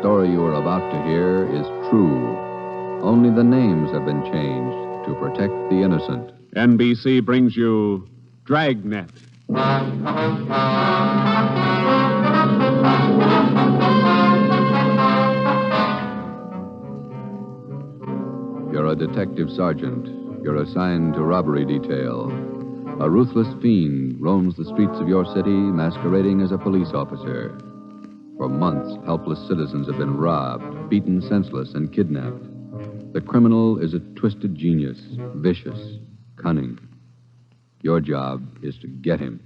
story you are about to hear is true. Only the names have been changed to protect the innocent. NBC brings you Dragnet. You're a detective sergeant. You're assigned to robbery detail. A ruthless fiend roams the streets of your city masquerading as a police officer. For months, helpless citizens have been robbed, beaten senseless, and kidnapped. The criminal is a twisted genius, vicious, cunning. Your job is to get him.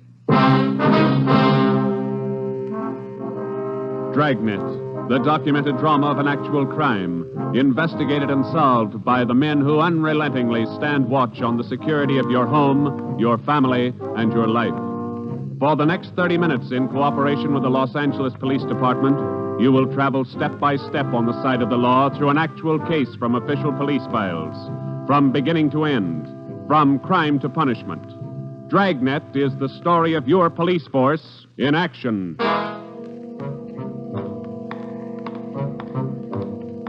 Dragnet, the documented drama of an actual crime, investigated and solved by the men who unrelentingly stand watch on the security of your home, your family, and your life. For the next 30 minutes, in cooperation with the Los Angeles Police Department, you will travel step by step on the side of the law through an actual case from official police files, from beginning to end, from crime to punishment. Dragnet is the story of your police force in action.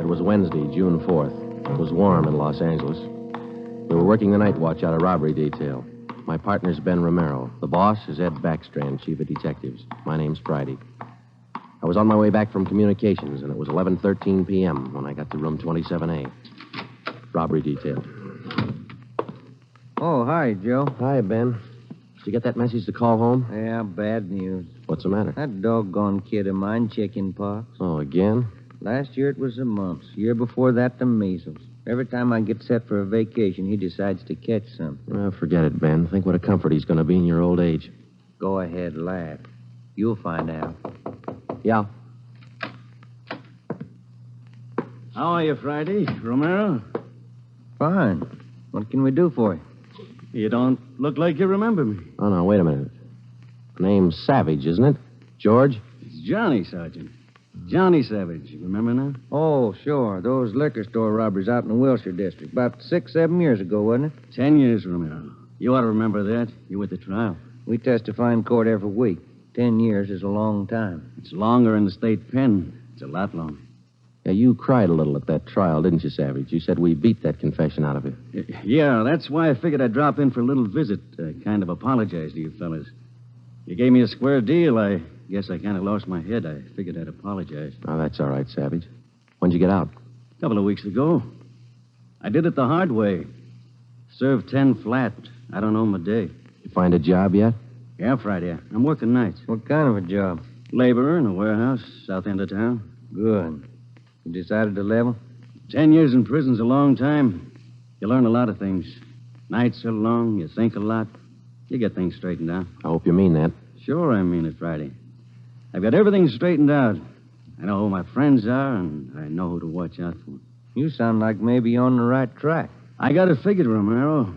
It was Wednesday, June 4th. It was warm in Los Angeles. We were working the night watch out of robbery detail. My partner's Ben Romero. The boss is Ed Backstrand, chief of detectives. My name's Friday. I was on my way back from communications, and it was 11:13 p.m. when I got to room 27A. Robbery detail. Oh, hi, Joe. Hi, Ben. Did you get that message to call home? Yeah, bad news. What's the matter? That doggone kid of mine, chicken pox. Oh, again? Last year it was the mumps. Year before that, the measles. Every time I get set for a vacation, he decides to catch something. Well, forget it, Ben. Think what a comfort he's going to be in your old age. Go ahead, laugh. You'll find out. Yeah. How are you, Friday? Romero? Fine. What can we do for you? You don't look like you remember me. Oh, no, wait a minute. Name's Savage, isn't it? George? It's Johnny, Sergeant. Johnny Savage. You remember now? Oh, sure. Those liquor store robberies out in the Wilshire district. About 6-7 years ago, wasn't it? 10 years, Romero. You ought to remember that. You were at the trial. We testify in court every week. 10 years is a long time. It's longer in the state pen. It's a lot longer. Yeah, you cried a little at that trial, didn't you, Savage? You said we beat that confession out of you. Yeah, that's why I figured I'd drop in for a little visit. Kind of apologize to you fellas. You gave me a square deal. I guess I kind of lost my head. I figured I'd apologize. Oh, that's all right, Savage. When'd you get out? A couple of weeks ago. I did it the hard way. Served 10 flat. I don't know my day. You find a job yet? Yeah, Friday. I'm working nights. What kind of a job? Laborer in a warehouse, south end of town. Good. You decided to level? 10 years in prison's a long time. You learn a lot of things. Nights are long. You think a lot. You get things straightened out. I hope you mean that. Sure, I mean it, Friday. I've got everything straightened out. I know who my friends are, and I know who to watch out for. You sound like maybe you're on the right track. I got it figured, Romero.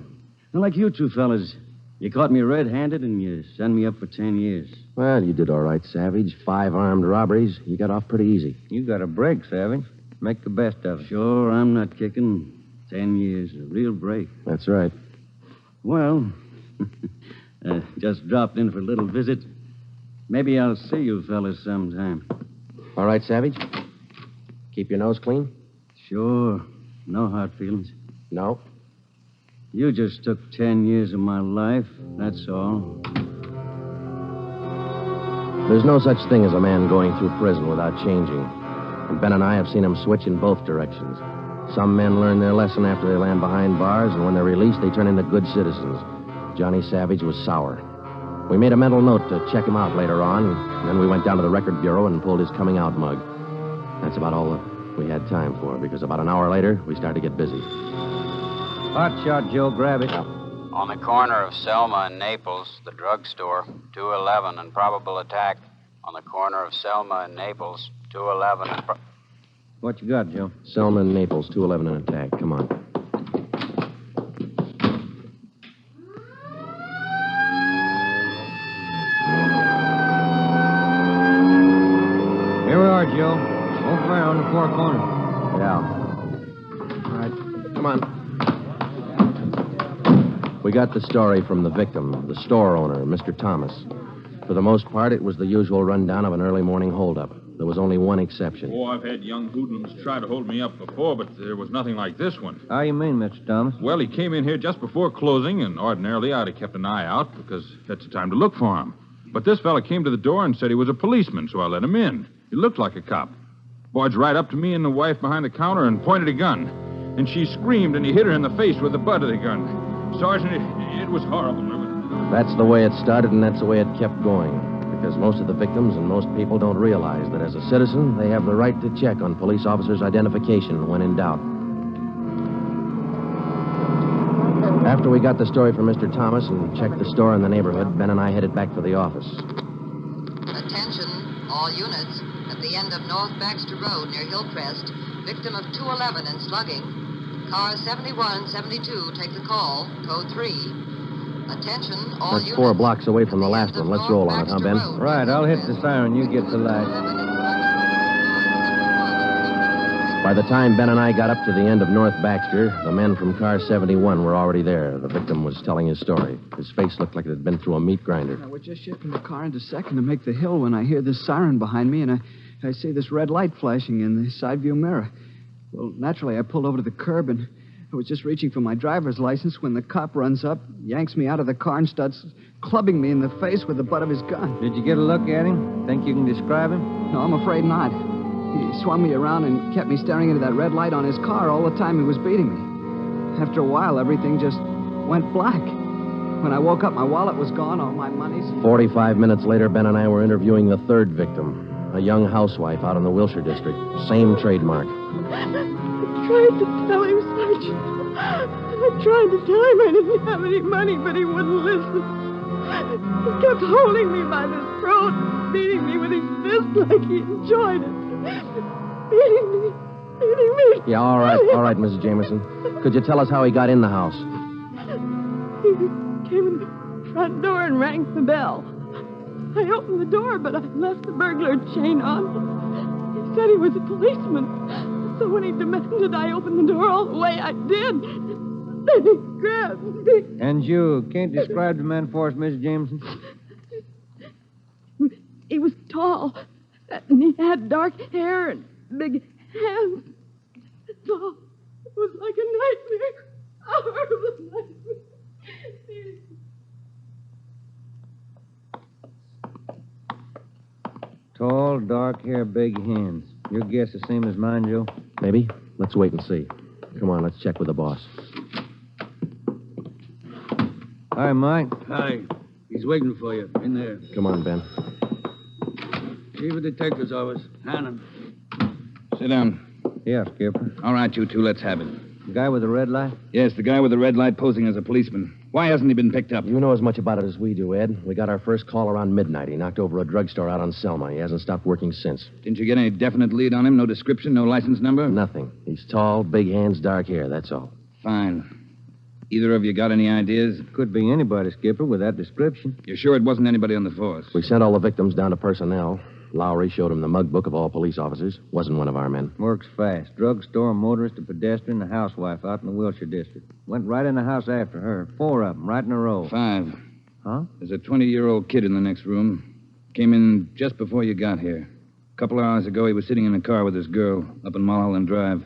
Not like you two fellas. You caught me red-handed, and you sent me up for 10 years. Well, you did all right, Savage. 5 armed robberies. You got off pretty easy. You got a break, Savage. Make the best of it. Sure, I'm not kicking. 10 years, a real break. That's right. Well, just dropped in for a little visit. Maybe I'll see you fellas sometime. All right, Savage? Keep your nose clean? Sure. No hard feelings. No. You just took 10 years of my life, that's all. There's no such thing as a man going through prison without changing. And Ben and I have seen him switch in both directions. Some men learn their lesson after they land behind bars, and when they're released, they turn into good citizens. Johnny Savage was sour. We made a mental note to check him out later on, and then we went down to the record bureau and pulled his coming out mug. That's about all that we had time for, because about an hour later, we started to get busy. Hot shot, Joe. Grab it. On the corner of Selma and Naples, the drugstore, 211 and probable attack. On the corner of Selma and Naples, 211 and... What you got, Joe? Selma and Naples, 211 and attack. Come on. Here we are, Joe. Over there on the far corner. Yeah. All right. Come on. We got the story from the victim, the store owner, Mr. Thomas. For the most part, it was the usual rundown of an early morning holdup. There was only one exception. Oh, I've had young hoodlums try to hold me up before, but there was nothing like this one. How you mean, Mr. Thomas? Well, he came in here just before closing, and ordinarily I'd have kept an eye out because that's the time to look for him. But this fella came to the door and said he was a policeman, so I let him in. He looked like a cop. Barged right up to me and the wife behind the counter and pointed a gun. And she screamed, and he hit her in the face with the butt of the gun. Sergeant, it was horrible. That's the way it started, and that's the way it kept going. Because most of the victims and most people don't realize that as a citizen, they have the right to check on police officers' identification when in doubt. After we got the story from Mr. Thomas and checked the store in the neighborhood, Ben and I headed back for the office. Attention, all units. At the end of North Baxter Road near Hillcrest, victim of 211 and slugging. Car 7172, take the call. Code 3. Attention, all That's units. 4 blocks away from the last one. Let's roll on it, huh, Ben? Right, I'll hit the siren. You get the light. By the time Ben and I got up to the end of North Baxter, the men from car 71 were already there. The victim was telling his story. His face looked like it had been through a meat grinder. I was just shifting the car into second to make the hill when I hear this siren behind me, and I see this red light flashing in the side view mirror. Well, naturally, I pulled over to the curb, and I was just reaching for my driver's license when the cop runs up, yanks me out of the car, and starts clubbing me in the face with the butt of his gun. Did you get a look at him? Think you can describe him? No, I'm afraid not. He swung me around and kept me staring into that red light on his car all the time he was beating me. After a while, everything just went black. When I woke up, my wallet was gone, all my money's... 45 minutes later, Ben and I were interviewing the third victim, a young housewife out in the Wilshire district. Same trademark. I tried to tell him, Sergeant. I tried to tell him I didn't have any money, but he wouldn't listen. He kept holding me by the throat, beating me with his fist like he enjoyed it. Beating me. Yeah, all right, Mrs. Jameson. Could you tell us how he got in the house? He came in the front door and rang the bell. I opened the door, but I left the burglar chain on. He said he was a policeman. So when he demanded I open the door all the way, I did. Then he grabbed me. And you can't describe the man for us, Miss Jameson? He was tall, and he had dark hair and big hands. That's all. It was like a nightmare. A horrible nightmare. Tall, dark hair, big hands. Your guess the same as mine, Joe? Maybe. Let's wait and see. Come on, let's check with the boss. Hi, Mike. Hi. He's waiting for you. In there. Come on, Ben. Chief of Detective's office. Hannon. Sit down. Yeah, Skipper. All right, you two, let's have it. The guy with the red light? Yes, the guy with the red light posing as a policeman. Why hasn't he been picked up? You know as much about it as we do, Ed. We got our first call around midnight. He knocked over a drugstore out on Selma. He hasn't stopped working since. Didn't you get any definite lead on him? No description, no license number? Nothing. He's tall, big hands, dark hair, that's all. Fine. Either of you got any ideas? Could be anybody, Skipper, with that description. You're sure it wasn't anybody on the force? We sent all the victims down to personnel. Lowry showed him the mug book of all police officers. Wasn't one of our men. Works fast. Drugstore, a motorist, a pedestrian, a housewife out in the Wilshire district. Went right in the house after her. 4 of them, right in a row. 5. Huh? There's a 20-year-old kid in the next room. Came in just before you got here. A couple hours ago, he was sitting in a car with his girl up in Mulholland Drive.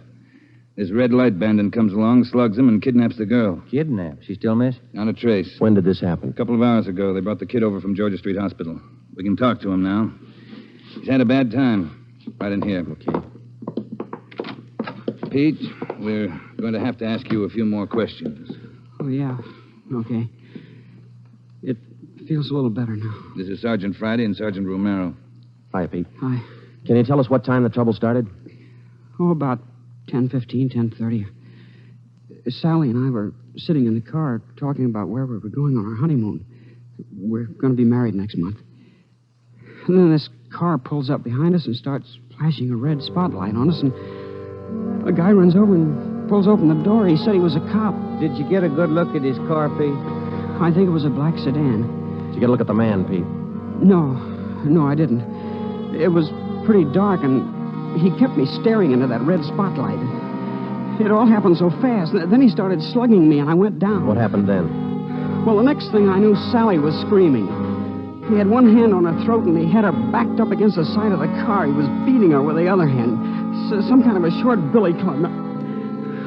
This red light bandit comes along, slugs him, and kidnaps the girl. Kidnapped? She still missing? Not a trace. When did this happen? A couple of hours ago. They brought the kid over from Georgia Street Hospital. We can talk to him now. He's had a bad time. Right in here. Okay. Pete, we're going to have to ask you a few more questions. Oh, yeah. Okay. It feels a little better now. This is Sergeant Friday and Sergeant Romero. Hi, Pete. Hi. Can you tell us what time the trouble started? Oh, about 10:15, 10:30. Sally and I were sitting in the car talking about where we were going on our honeymoon. We're going to be married next month. And then this car pulls up behind us and starts flashing a red spotlight on us, and a guy runs over and pulls open the door. He said he was a cop. Did you get a good look at his car, Pete? I think it was a black sedan. Did you get a look at the man, Pete? No, I didn't. It was pretty dark, and he kept me staring into that red spotlight. It all happened so fast. Then he started slugging me, and I went down. What happened then? Well, the next thing I knew, Sally was screaming. He had one hand on her throat, and he had her backed up against the side of the car. He was beating her with the other hand. Some kind of a short billy club.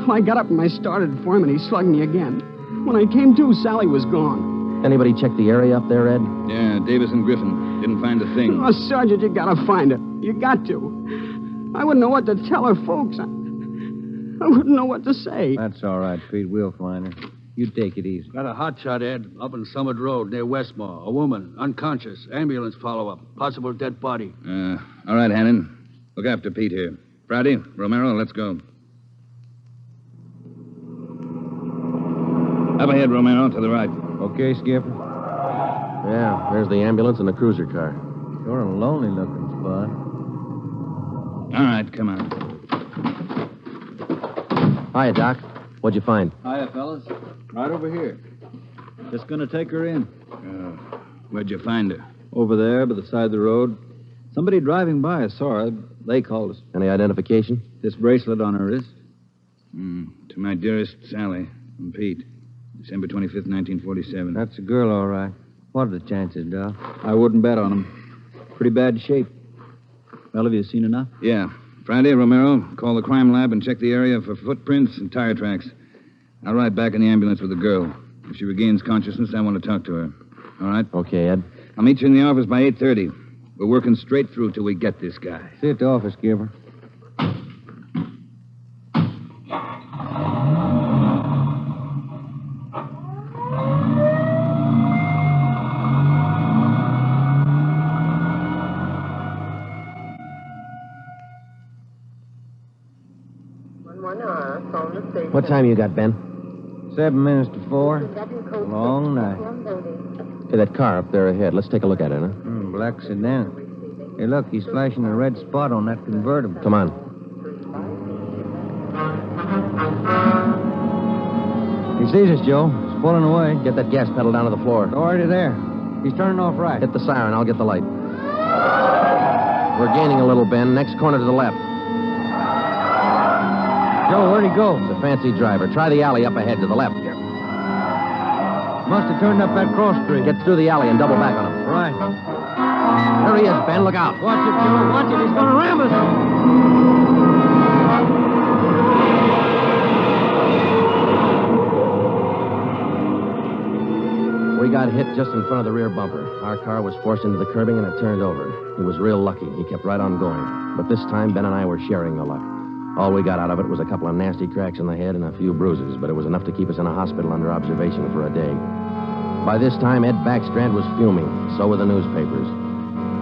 Well, I got up and I started for him, and he slugged me again. When I came to, Sally was gone. Anybody check the area up there, Ed? Yeah, Davis and Griffin. Didn't find a thing. Oh, Sergeant, you gotta find her. You got to. I wouldn't know what to tell her folks. I wouldn't know what to say. That's all right, Pete. We'll find her. You take it easy. Got a hot shot, Ed, up on Summit Road near Westmore. A woman, unconscious. Ambulance follow-up. Possible dead body. All right, Hannon. Look after Pete here. Friday, Romero, let's go. Up ahead, Romero, to the right. Okay, Skipper? Yeah, there's the ambulance and the cruiser car. Sure a lonely-looking spot. All right, come on. Hiya, Doc. What'd you find? Hiya, fellas. Right over here. Just gonna take her in. Where'd you find her? Over there, by the side of the road. Somebody driving by saw her. They called us. Any identification? This bracelet on her wrist. To my dearest Sally, from Pete. December 25th, 1947. That's a girl, all right. What are the chances, Doc? I wouldn't bet on them. Pretty bad shape. Well, have you seen enough? Yeah. Friday, Romero, call the crime lab and check the area for footprints and tire tracks. I'll ride back in the ambulance with the girl. If she regains consciousness, I want to talk to her. All right? Okay, Ed. I'll meet you in the office by 8:30. We're working straight through till we get this guy. See you at the office, Skipper. What time you got, Ben? 7 minutes to 4. Long night. Hey, that car up there ahead. Let's take a look at it, huh? Black sedan. Hey, look, he's flashing a red spot on that convertible. Come on. He sees us, Joe. He's pulling away. Get that gas pedal down to the floor. Already there. He's turning off right. Hit the siren. I'll get the light. We're gaining a little, Ben. Next corner to the left. Joe, where'd he go? It's a fancy driver. Try the alley up ahead to the left. Must have turned up that cross street. Get through the alley and double back on him. Right. There he is, Ben. Look out. Watch it, Joe. Watch it. He's going to ram us. We got hit just in front of the rear bumper. Our car was forced into the curbing and it turned over. He was real lucky. He kept right on going. But this time, Ben and I were sharing the luck. All we got out of it was a couple of nasty cracks in the head and a few bruises, but it was enough to keep us in a hospital under observation for a day. By this time, Ed Backstrand was fuming. So were the newspapers.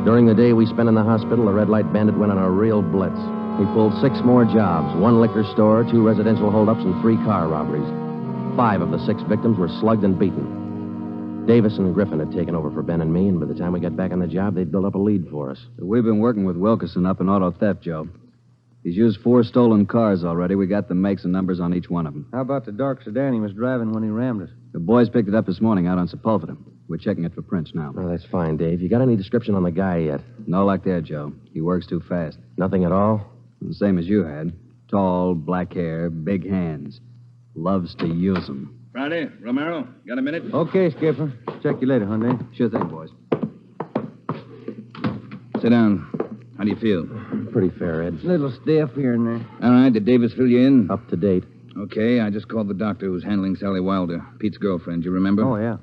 During the day we spent in the hospital, the red light bandit went on a real blitz. He pulled 6 more jobs, 1 liquor store, 2 residential holdups, and 3 car robberies. 5 of the 6 victims were slugged and beaten. Davis and Griffin had taken over for Ben and me, and by the time we got back on the job, they'd built up a lead for us. We've been working with Wilkerson up in auto theft, Joe. He's used 4 stolen cars already. We got the makes and numbers on each one of them. How about the dark sedan he was driving when he rammed us? The boys picked it up this morning out on Sepulveda. We're checking it for prints now. Oh, that's fine, Dave. You got any description on the guy yet? No luck there, Joe. He works too fast. Nothing at all? The same as you had. Tall, black hair, big hands. Loves to use them. Friday, Romero, got a minute? Okay, Skipper. Check you later, Hyundai. Sure thing, boys. Sit down. How do you feel? Pretty fair, Ed. Little stiff here and there. All right, did Davis fill you in? Up to date. Okay, I just called the doctor who's handling Sally Wilder, Pete's girlfriend. You remember? Oh, yeah.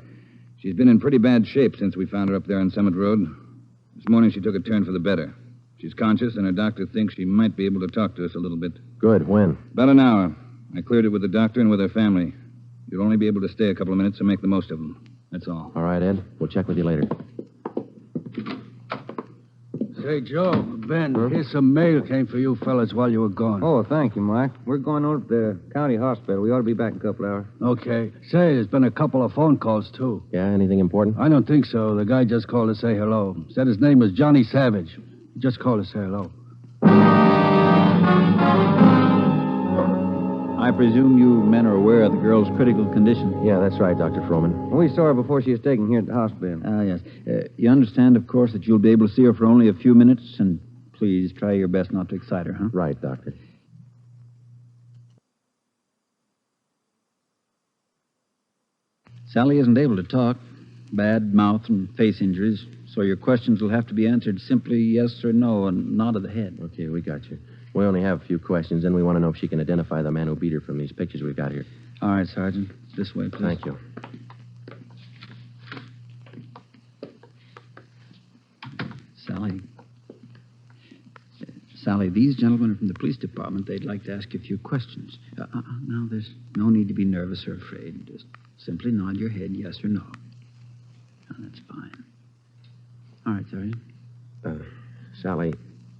She's been in pretty bad shape since we found her up there on Summit Road. This morning she took a turn for the better. She's conscious, and her doctor thinks she might be able to talk to us a little bit. Good. When? About an hour. I cleared it with the doctor and with her family. You'll only be able to stay a couple of minutes, so make the most of them. That's all. All right, Ed. We'll check with you later. Say, Joe, Ben, here's some mail came for you fellas while you were gone. Oh, thank you, Mike. We're going over to the county hospital. We ought to be back in a couple hours. Okay. Say, there's been a couple of phone calls, too. Yeah, anything important? I don't think so. The guy just called to say hello. Said his name was Johnny Savage. He just called to say hello. I presume you men are aware of the girl's critical condition. Yeah, that's right, Dr. Froman. We saw her before she was taken here at the hospital. Yes. You understand, of course, that you'll be able to see her for only a few minutes, and please try your best not to excite her, huh? Right, Doctor. Sally isn't able to talk. Bad mouth and face injuries, so your questions will have to be answered simply yes or no and nod of the head. Okay, we got you. We only have a few questions, and we want to know if she can identify the man who beat her from these pictures we've got here. All right, Sergeant. This way, please. Thank you. Sally, these gentlemen are from the police department. They'd like to ask you a few questions. Now, there's no need to be nervous or afraid. Just simply nod your head yes or no. That's fine. All right, Sergeant. Sally,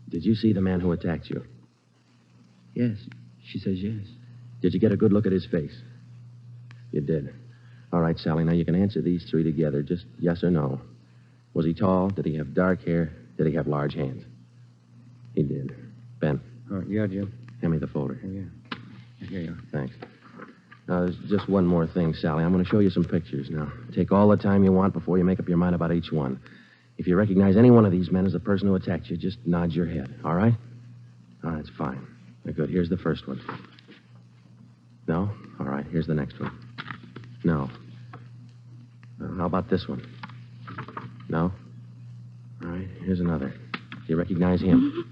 did you see the man who attacked you? Yes. She says yes. Did you get a good look at his face? You did. All right, Sally, now you can answer these three together, just yes or no. Was he tall? Did he have dark hair? Did he have large hands? He did. Ben. All right, yeah, Jim. Hand me the folder. Oh, yeah. Here you are. Thanks. Now, there's just one more thing, Sally. I'm going to show you some pictures now. Take all the time you want before you make up your mind about each one. If you recognize any one of these men as the person who attacked you, just nod your head, all right? All right, that's fine. Good. Here's the first one. No? All right, here's the next one. No. How about this one? No? All right, here's another. Do you recognize him?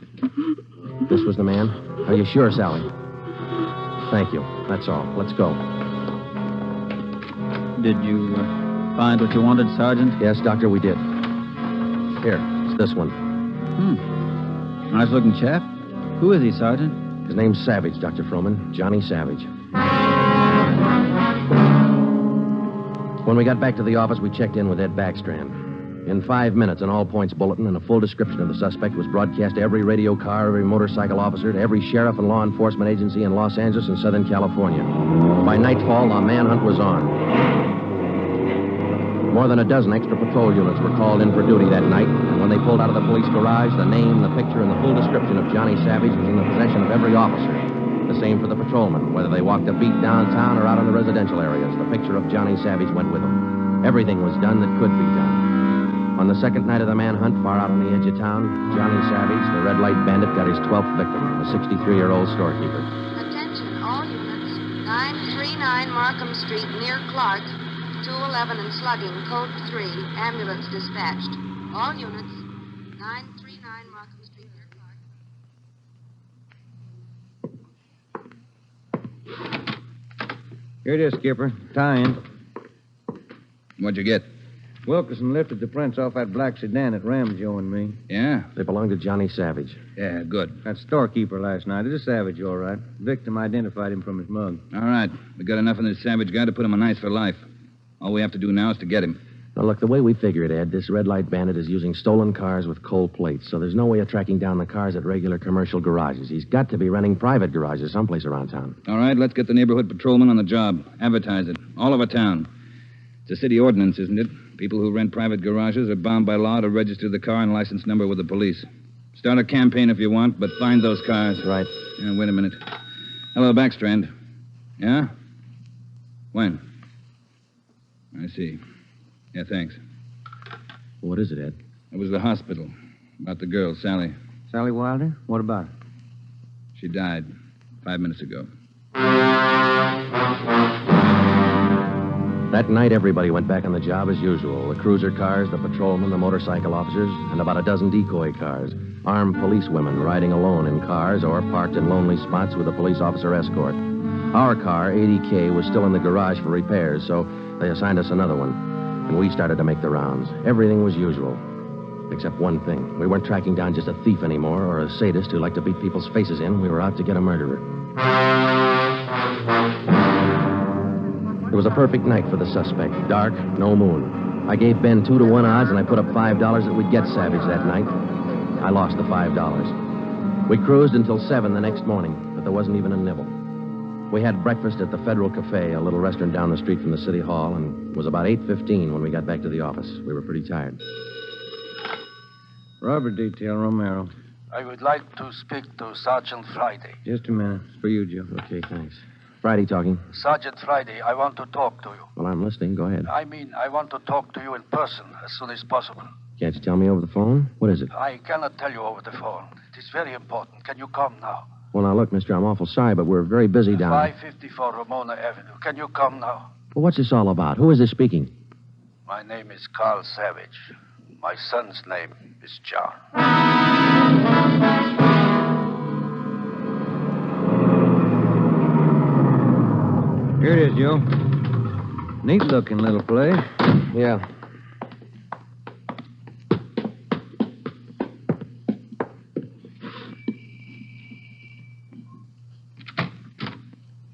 This was the man? Are you sure, Sally? Thank you. That's all. Let's go. Did you find what you wanted, Sergeant? Yes, Doctor, we did. Here, it's this one. Nice-looking chap. Who is he, Sergeant? His name's Savage, Dr. Froman. Johnny Savage. When we got back to the office, we checked in with Ed Backstrand. In 5 minutes, an all-points bulletin and a full description of the suspect was broadcast to every radio car, every motorcycle officer, to every sheriff and law enforcement agency in Los Angeles and Southern California. By nightfall, the manhunt was on. More than a dozen extra patrol units were called in for duty that night, and when they pulled out of the police garage, the name, the picture, and the full description of Johnny Savage was in the possession of every officer. The same for the patrolmen, whether they walked a beat downtown or out in the residential areas. The picture of Johnny Savage went with them. Everything was done that could be done. On the second night of the manhunt, far out on the edge of town, Johnny Savage, the red light bandit, got his 12th victim, a 63-year-old storekeeper. Attention, all units. 939 Markham Street, near Clark. 211 and slugging, code 3. Ambulance dispatched. All units. 939 Markham Street, near Clark. Here it is, Skipper. Tie-in. What'd you get? Wilkerson lifted the prints off that black sedan that rammed Joe and me. Yeah? They belonged to Johnny Savage. Yeah, good. That storekeeper last night. It is Savage, all right. Victim identified him from his mug. All right. We got enough on this Savage guy to put him on ice for life. All we have to do now is to get him. Now, look, the way we figure it, Ed, this red light bandit is using stolen cars with cold plates, so there's no way of tracking down the cars at regular commercial garages. He's got to be renting private garages someplace around town. All right, let's get the neighborhood patrolman on the job. Advertise it. All over town. It's a city ordinance, isn't it? People who rent private garages are bound by law to register the car and license number with the police. Start a campaign if you want, but find those cars. Right. Wait a minute. Hello, Backstrand. Yeah? When? I see. Yeah, thanks. What is it, Ed? It was the hospital. About the girl, Sally. Sally Wilder? What about her? She died 5 minutes ago. That night, everybody went back on the job as usual. The cruiser cars, the patrolmen, the motorcycle officers, and about a dozen decoy cars. Armed policewomen riding alone in cars or parked in lonely spots with a police officer escort. Our car, 80K, was still in the garage for repairs, so they assigned us another one. And we started to make the rounds. Everything was usual. Except one thing. We weren't tracking down just a thief anymore or a sadist who liked to beat people's faces in. We were out to get a murderer. It was a perfect night for the suspect. Dark, no moon. I gave Ben 2-to-1 odds, and I put up $5 that we'd get Savage that night. I lost the $5. We cruised until 7 the next morning, but there wasn't even a nibble. We had breakfast at the Federal Cafe, a little restaurant down the street from the city hall, and it was about 8:15 when we got back to the office. We were pretty tired. Robber detail, Romero. I would like to speak to Sergeant Friday. Just a minute. It's for you, Joe. Okay, thanks. Friday talking. Sergeant Friday, I want to talk to you. Well, I'm listening. Go ahead. I want to talk to you in person as soon as possible. Can't you tell me over the phone? What is it? I cannot tell you over the phone. It is very important. Can you come now? Well, now, look, mister, I'm awful sorry, but we're very busy down... 554 Ramona Avenue. Can you come now? Well, what's this all about? Who is this speaking? My name is Carl Savage. My son's name is John. Here it is, Joe. Neat-looking little place. Yeah.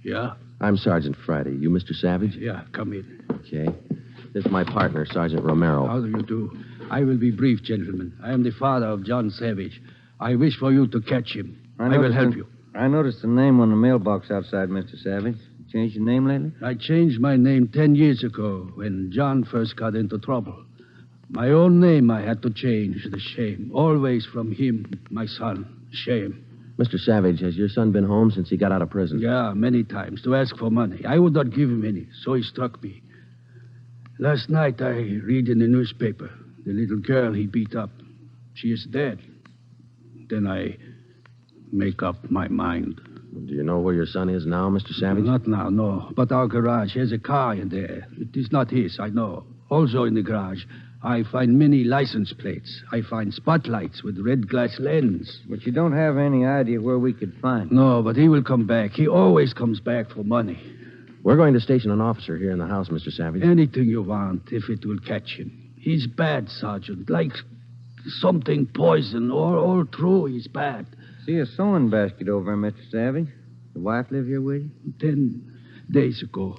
Yeah? I'm Sergeant Friday. You Mr. Savage? Yeah, come in. Okay. This is my partner, Sergeant Romero. How do you do? I will be brief, gentlemen. I am the father of John Savage. I wish for you to catch him. I will help you. I noticed the name on the mailbox outside, Mr. Savage. Changed your name lately? I changed my name 10 years ago when John first got into trouble. My own name I had to change. The shame. Always from him, my son. Shame. Mr. Savage, has your son been home since he got out of prison? Yeah, many times to ask for money. I would not give him any, so he struck me. Last night I read in the newspaper the little girl he beat up. She is dead. Then I make up my mind. Do you know where your son is now, Mr. Savage? Not now, no. But our garage has a car in there. It is not his, I know. Also in the garage, I find many license plates. I find spotlights with red glass lens. But you don't have any idea where we could find him. No, but he will come back. He always comes back for money. We're going to station an officer here in the house, Mr. Savage. Anything you want, if it will catch him. He's bad, Sergeant. Like something poison. All through, he's bad. See a sewing basket over, Mr. Savage. The wife live here with you? 10 days ago,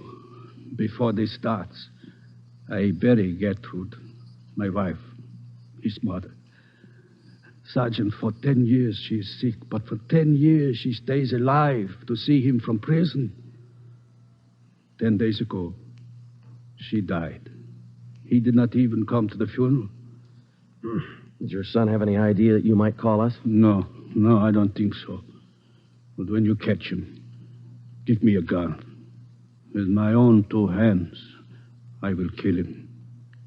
before this starts, I bury Gertrude, my wife, his mother. Sergeant, for 10 years she is sick, but for 10 years she stays alive to see him from prison. 10 days ago, she died. He did not even come to the funeral. Did your son have any idea that you might call us? No, I don't think so. But when you catch him, give me a gun. With my own 2 hands, I will kill him.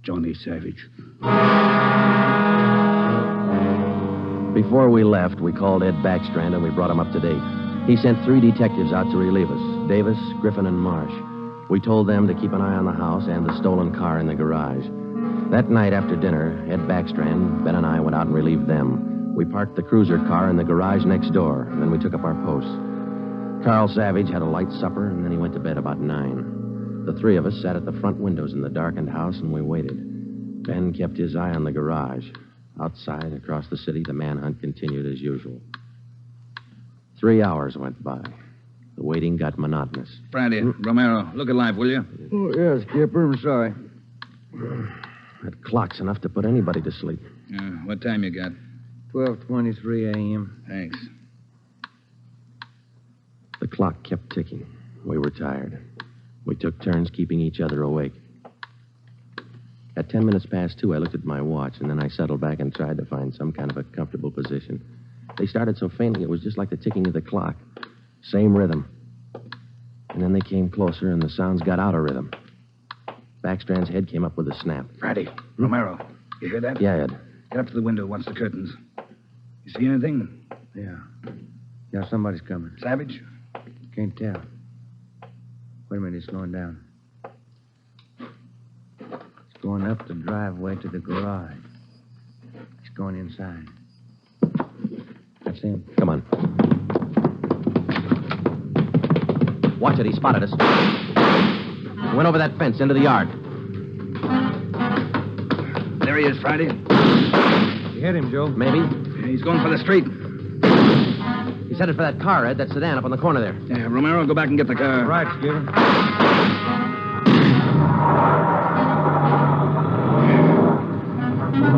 Johnny Savage. Before we left, we called Ed Backstrand and we brought him up to date. He sent 3 detectives out to relieve us, Davis, Griffin, and Marsh. We told them to keep an eye on the house and the stolen car in the garage. That night after dinner, Ed Backstrand, Ben, and I went out and relieved them. We parked the cruiser car in the garage next door, and then we took up our posts. Carl Savage had a light supper, and then he went to bed about 9. The 3 of us sat at the front windows in the darkened house, and we waited. Ben kept his eye on the garage. Outside, across the city, the manhunt continued as usual. 3 hours went by. The waiting got monotonous. Friday, Romero, look alive, will you? Oh, yes, Skipper. I'm sorry. That clock's enough to put anybody to sleep. What time you got? 12:23 a.m. Thanks. The clock kept ticking. We were tired. We took turns keeping each other awake. At 10 minutes past 2, I looked at my watch, and then I settled back and tried to find some kind of a comfortable position. They started so faintly, it was just like the ticking of the clock. Same rhythm. And then they came closer, and the sounds got out of rhythm. Backstrand's head came up with a snap. Friday, Romero, you hear that? Yeah, Ed. Get up to the window, watch the curtains. You see anything? Yeah. Yeah, somebody's coming. Savage? Can't tell. Wait a minute, he's slowing down. He's going up the driveway to the garage. He's going inside. That's him. Come on. Watch it, he spotted us. He went over that fence into the yard. There he is, Friday. You hit him, Joe? Maybe. He's going for the street. He's headed for that car, Ed, that sedan up on the corner there. Yeah, Romero, go back and get the car. Right, Skipper.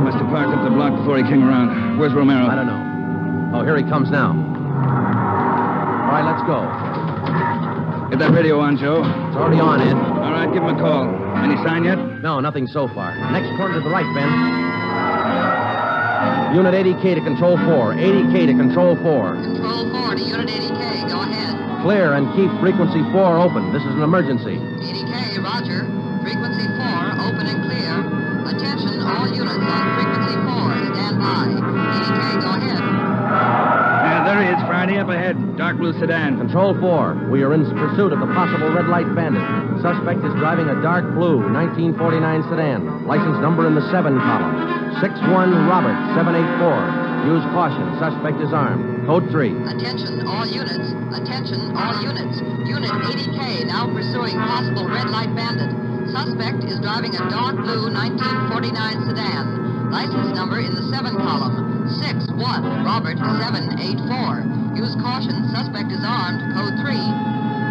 Must have parked up the block before he came around. Where's Romero? I don't know. Oh, here he comes now. All right, let's go. Get that radio on, Joe. It's already on, Ed. All right, give him a call. Any sign yet? No, nothing so far. Next corner to the right, Ben. Unit 80K to Control 4. 80K to Control 4. Control 4 to Unit 80K. Go ahead. Clear and keep frequency 4 open. This is an emergency. 80K, roger. Frequency 4, open and clear. Attention, all units on frequency 4. Stand by. 80K, go ahead. Yeah, there he is, Friday, up ahead. ahead. Dark blue sedan. Control 4, we are in pursuit of the possible red light bandit. Suspect is driving a dark blue 1949 sedan. License number in the 7 column. 61 Robert 784. Use caution. Suspect is armed. Code 3. Attention, all units. Attention, all units. Unit 80K now pursuing possible red light bandit. Suspect is driving a dark blue 1949 sedan. License number in the 7 column. 61 Robert 784. Use caution. Suspect is armed. Code 3.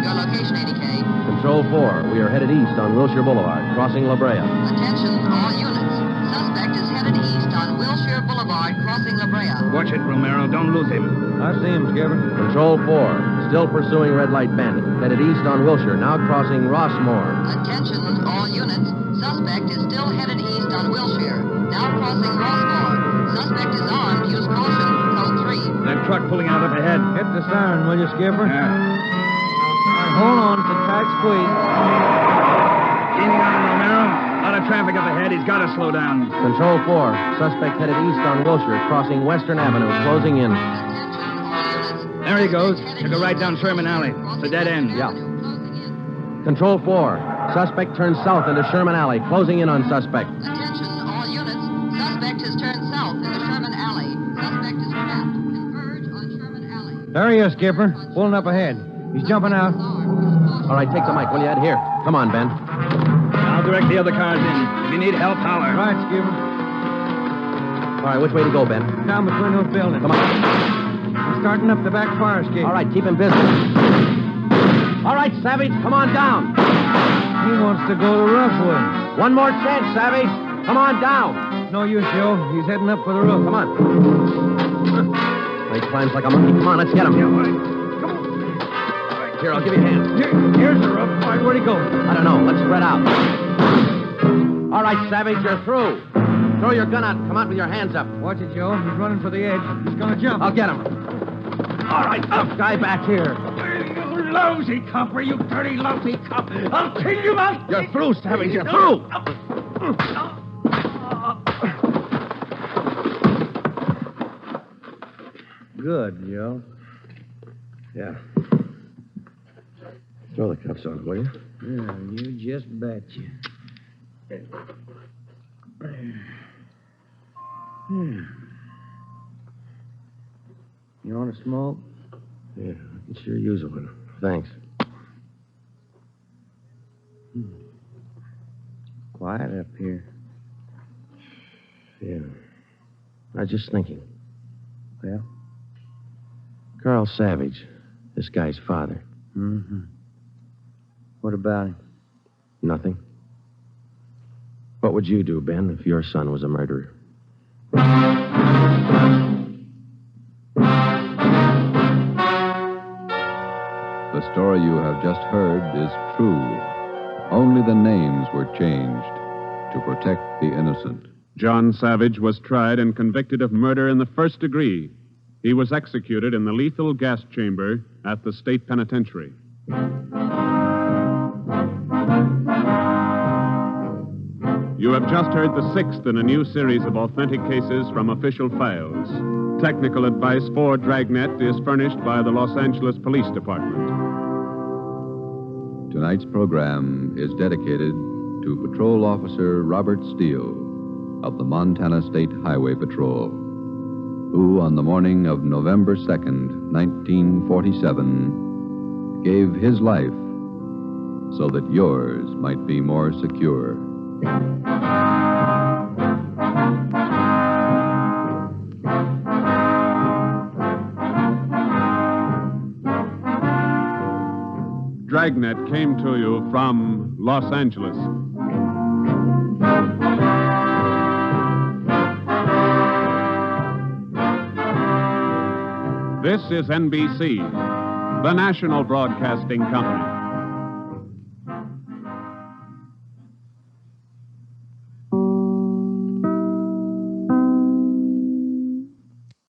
Your location, 80K. Control 4, we are headed east on Wilshire Boulevard, crossing La Brea. Attention, all units. Suspect is headed east on Wilshire Boulevard, crossing La Brea. Watch it, Romero. Don't lose him. I see him, Skipper. Control 4, still pursuing red light bandit. Headed east on Wilshire, now crossing Rossmore. Attention, all units. Suspect is still headed east on Wilshire, now crossing Rossmore. Suspect is armed. Use caution. Code 3. That truck pulling out up ahead. Hit the siren, will you, Skipper? Yeah. Hold on, it's a tight squeeze. Gaining on him, Romero. A lot of traffic up ahead. He's got to slow down. Control 4, suspect headed east on Wilshire, crossing Western Avenue, closing in. There he goes. Took a right down Sherman Alley. It's a dead end. Yeah. Control 4, suspect turns south into Sherman Alley, closing in on suspect. Attention, all units. Suspect has turned south into Sherman Alley. Suspect is trapped. Converge on Sherman Alley. There he is, Skipper. Pulling up ahead. He's jumping out. All right, take the mic, will you, Ed? Here. Come on, Ben. I'll direct the other cars in. If you need help, holler. Right, Skipper. All right, which way to go, Ben? Down between those buildings. Come on. He's starting up the back fire escape. All right, keep him busy. All right, Savage, come on down. He wants to go to Roughwood. One more chance, Savage. Come on down. No use, Joe. He's heading up for the roof. Come on. He climbs like a monkey. Come on, let's get him. Yeah, all right. Here, I'll give you a hand. Here's the roof. All right, where'd he go? I don't know. Let's spread out. All right, Savage, you're through. Throw your gun out and come out with your hands up. Watch it, Joe. He's running for the edge. He's going to jump. I'll get him. All right, up, guy back here. You lousy copper, you dirty, lousy cop. I'll kill you out. You're through, Savage. You're through. Good, Joe. Yeah. Throw the cuffs on, will you? Yeah, you just betcha. You want to smoke? Yeah, I can sure use one. Thanks. Quiet up here. Yeah. I was just thinking. Well? Carl Savage, this guy's father. Mm-hmm. What about him? Nothing. What would you do, Ben, if your son was a murderer? The story you have just heard is true. Only the names were changed to protect the innocent. John Savage was tried and convicted of murder in the first degree. He was executed in the lethal gas chamber at the state penitentiary. You have just heard the sixth in a new series of authentic cases from official files. Technical advice for Dragnet is furnished by the Los Angeles Police Department. Tonight's program is dedicated to Patrol Officer Robert Steele of the Montana State Highway Patrol, who on the morning of November 2nd, 1947, gave his life so that yours might be more secure. Dragnet came to you from Los Angeles. This is NBC, the national broadcasting company.